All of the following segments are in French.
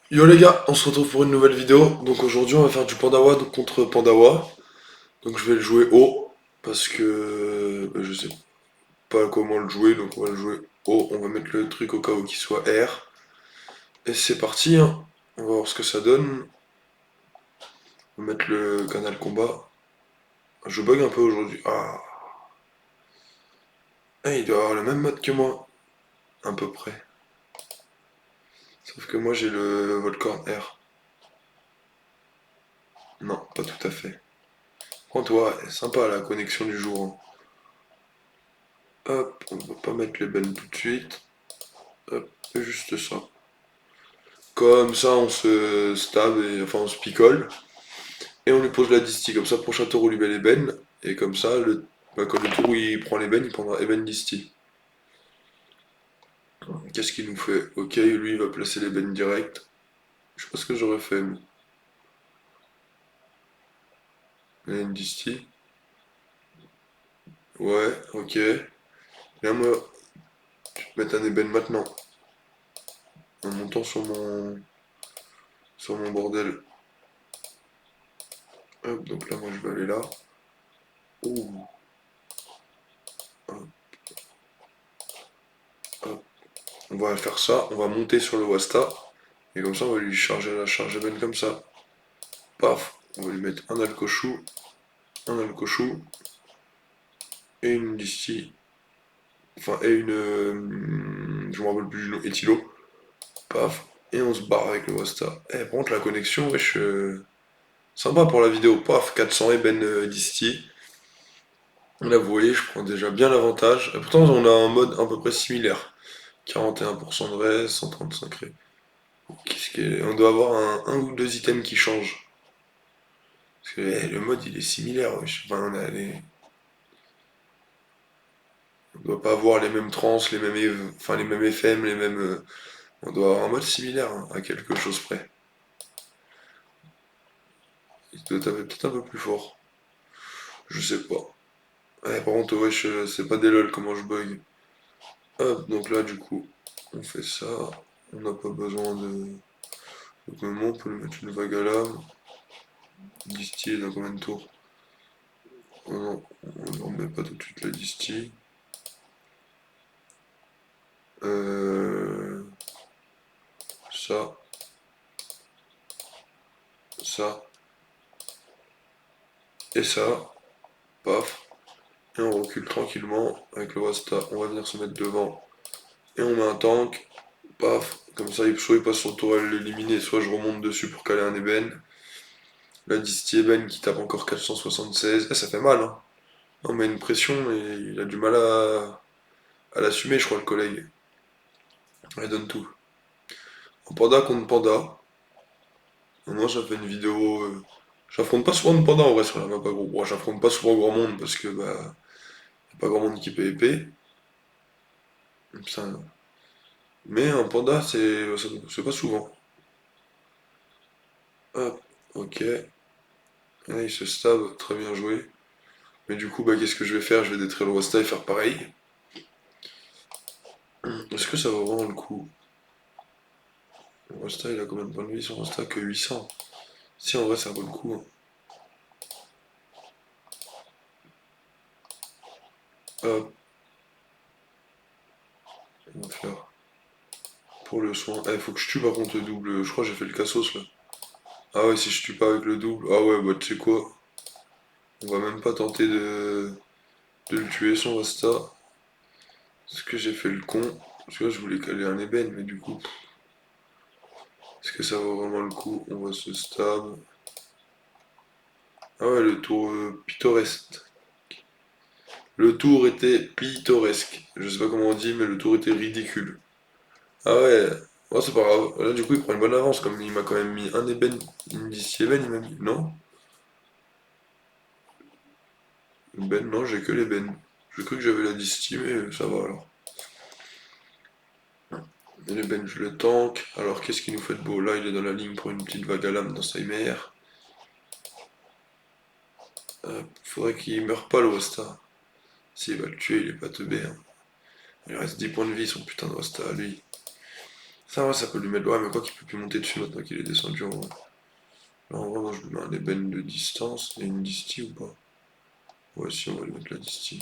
Yo les gars, on se retrouve pour une nouvelle vidéo. Donc aujourd'hui on va faire du Pandawa contre Pandawa. Donc je vais le jouer haut parce que je sais pas comment le jouer, donc on va le jouer haut. On va mettre le truc au cas où qu'il soit R. Et c'est parti, hein. On va voir ce que ça donne. On va mettre le canal combat. Je bug un peu aujourd'hui. Il doit avoir le même mode que moi, à peu près. Sauf que moi j'ai le Volcorn R. Non, pas tout à fait. Prends toi, sympa la connexion du jour, hein. Hop, on va pas mettre les bennes tout de suite. Hop, juste ça. Comme ça, on se stab, et, enfin on se picole, et on lui pose la disti. Comme ça, prochain tour, on lui met les bennes, et comme ça, quand le tour où il prend les bennes, il prendra eben disti. Qu'est-ce qu'il nous fait? Ok, lui, il va placer les bennes direct. Je sais pas ce que j'aurais fait, mais. Eben disti. Ouais, ok. Là, moi, je vais mettre un eben maintenant, en montant sur mon bordel. Hop, donc là, moi, je vais aller là. Ouh, hop, hop. On va faire ça, on va monter sur le Wasta. Et comme ça, on va lui charger la charge ébène comme ça. Paf, on va lui mettre un alcochou et une disti. Enfin, et une. Je me rappelle plus du nom, éthilo. Paf, et on se barre avec le Wasta. Par contre, la connexion, wesh. Sympa pour la vidéo. Paf, 400 ébène disti. Là, vous voyez, je prends déjà bien l'avantage. Et pourtant, on a un mode à peu près similaire. 41% de reste, 135 ré. On doit avoir un ou deux items qui changent. Parce que le mode il est similaire, wesh. Enfin, on doit pas avoir les mêmes trans, enfin, les mêmes FM, les mêmes. On doit avoir un mode similaire, hein, à quelque chose près. Il doit taper peut-être un peu plus fort. Je sais pas. Par contre, wesh, c'est pas des lol comment je bug. Hop, donc là, du coup, on fait ça. On n'a pas besoin de. Donc, maintenant, on peut lui mettre une vague à lame. Distiller dans combien de tours? Oh non, on ne remet pas tout de suite la distille. Euh, ça, ça et ça. Paf. Et on recule tranquillement avec le Wasta. On va venir se mettre devant. Et on met un tank. Paf. Comme ça, soit il passe son tour à l'éliminer, soit je remonte dessus pour caler un ébène. La distille ébène qui tape encore 476. Ça fait mal, hein. On met une pression et il a du mal à l'assumer, je crois, le collègue. Il donne tout. En panda contre panda. Moi, ça fait une vidéo. J'affronte pas souvent de panda en vrai sur la map, pas gros. Bon, j'affronte pas souvent grand monde parce que bah, y a pas grand monde qui peut épée. Ça, mais un panda, c'est pas souvent. Hop, ok. Là, il se stab, très bien joué. Mais du coup, bah, qu'est-ce que je vais faire? Je vais détruire le Rasta et faire pareil. Est-ce que ça vaut vraiment le coup? Le Rasta, il a combien de points de vie son Rasta? Que 800. Si, en vrai, ça vaut le coup, hein. Hop, on va faire pour le soin. Faut que je tue par contre le double. Je crois que j'ai fait le cassos là. Ah ouais, si je tue pas avec le double. Ah ouais, bah tu sais quoi? On va même pas tenter de le tuer son Rasta. Parce que j'ai fait le con. Parce que là, je voulais caler un ébène, mais du coup, est-ce que ça vaut vraiment le coup? On va se stab. Ah ouais, le tour pittoresque. Le tour était pittoresque. Je sais pas comment on dit, mais le tour était ridicule. Ah ouais, oh, c'est pas grave. Là, du coup, il prend une bonne avance, comme il m'a quand même mis un ébène, une d'ici ébène, il m'a mis. Non? Ébène, non, j'ai que l'ébène. J'ai cru que j'avais la distie, mais ça va alors. Et l'ébène, je le tank. Alors, qu'est-ce qu'il nous fait de beau? Là, il est dans la ligne pour une petite vague à lame dans sa mère. Faudrait qu'il meure pas, le Wasta. S'il va le tuer, il est pas teubé, hein. Il reste 10 points de vie, son putain de Wasta à lui. Ça peut lui mettre. Ouais, mais quoi qu'il peut plus monter dessus maintenant qu'il est descendu en vrai. Là, en vrai, moi je lui mets un ébène de distance. Il y a une distie ou pas? Ouais, si, on va lui mettre la distie.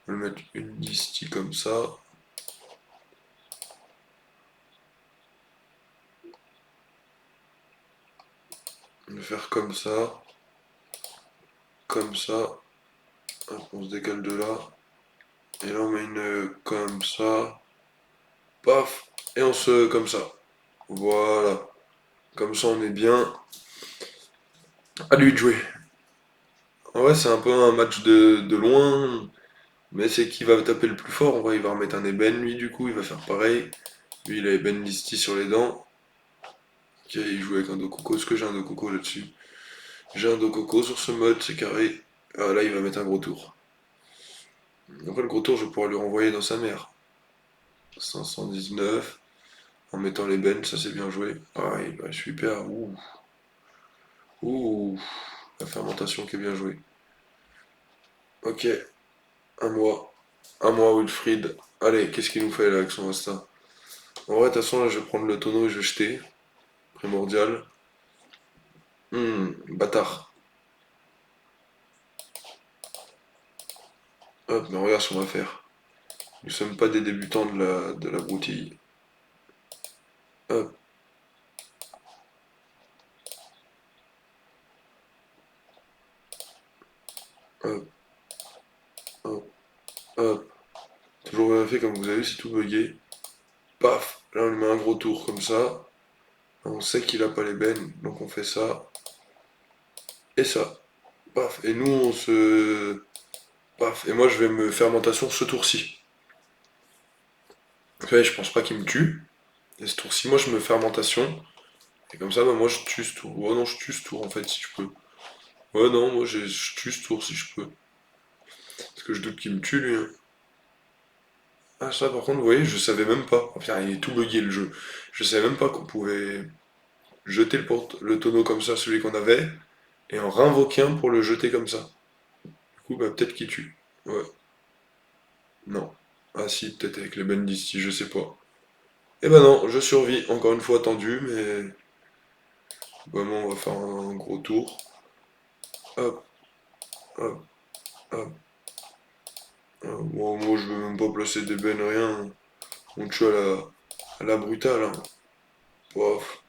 On va lui mettre une distie comme ça. On va faire comme ça. Comme ça. Hop, on se décale de là. Et là, on met une comme ça. Paf. Et on se. Comme ça. Voilà. Comme ça, on est bien. À lui de jouer. En vrai, c'est un peu un match de loin. Mais c'est qui va taper le plus fort. En vrai, il va remettre un ébène, lui, du coup. Il va faire pareil. Lui, il a ébène distie sur les dents. Ok, il joue avec un Dokoko. Est-ce que j'ai un Dokoko là-dessus? J'ai un Dokoko sur ce mode, c'est carré. Ah, là, il va mettre un gros tour. Après, le gros tour, je vais pouvoir lui renvoyer dans sa mère. 519. En mettant les bennes, ça c'est bien joué. Ah, il va super. Ouh. Ouh. La fermentation qui est bien jouée. Ok, un mois. Un mois, Wilfried. Allez, qu'est-ce qu'il nous fait là avec son Insta? En vrai, de toute façon, là, je vais prendre le tonneau et je vais jeter. Primordial. Bâtard. Hop, mais regarde ce qu'on va faire. Nous sommes pas des débutants de la broutille. Hop, hop, hop, hop. Toujours bien fait, comme vous avez vu, c'est tout bugué. Paf! Là, on lui met un gros tour comme ça. On sait qu'il a pas les bennes, donc on fait ça. Et ça. Paf. Et nous, on se. Paf. Et moi, je vais me fermentation ce tour-ci. Vous savez, je pense pas qu'il me tue. Et ce tour-ci, moi, je me fermentation. Et comme ça, bah, moi, je tue ce tour. Oh non, je tue ce tour, en fait, si je peux. Ouais, non, moi, je tue ce tour si je peux. Parce que je doute qu'il me tue, lui, hein. Ah, ça, par contre, vous voyez, je savais même pas. Oh, putain, il est tout bugué, le jeu. Je savais même pas qu'on pouvait jeter le tonneau comme ça, celui qu'on avait, et en réinvoquer un pour le jeter comme ça. Du coup, bah, peut-être qu'il tue. Ouais. Non. Ah si, peut-être avec les Bendisti, je sais pas. Eh ben non, je survis, encore une fois tendu, mais vraiment on va faire un gros tour. Hop, hop, hop. Bon, moi je veux même pas placer des bennes, rien. On tue à la brutale, hein. Pof.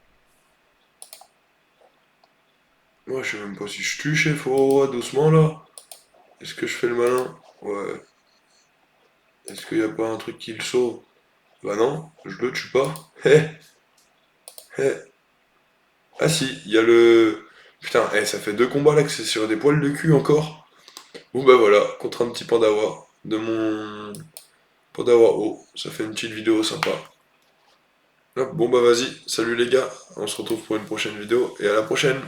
Moi je sais même pas si je tue, chef, oh, doucement là. Est-ce que je fais le malin? Ouais. Est-ce qu'il y a pas un truc qui le sauve? Bah non, je le tue pas. Hé, hé. Ah si, il y a le... Putain, ça fait deux combats là que c'est sur des poils de cul encore. Bon bah voilà, contre un petit Pandawa de mon Pandawa haut. Ça fait une petite vidéo sympa. Hop, bon bah vas-y, salut les gars, on se retrouve pour une prochaine vidéo et à la prochaine.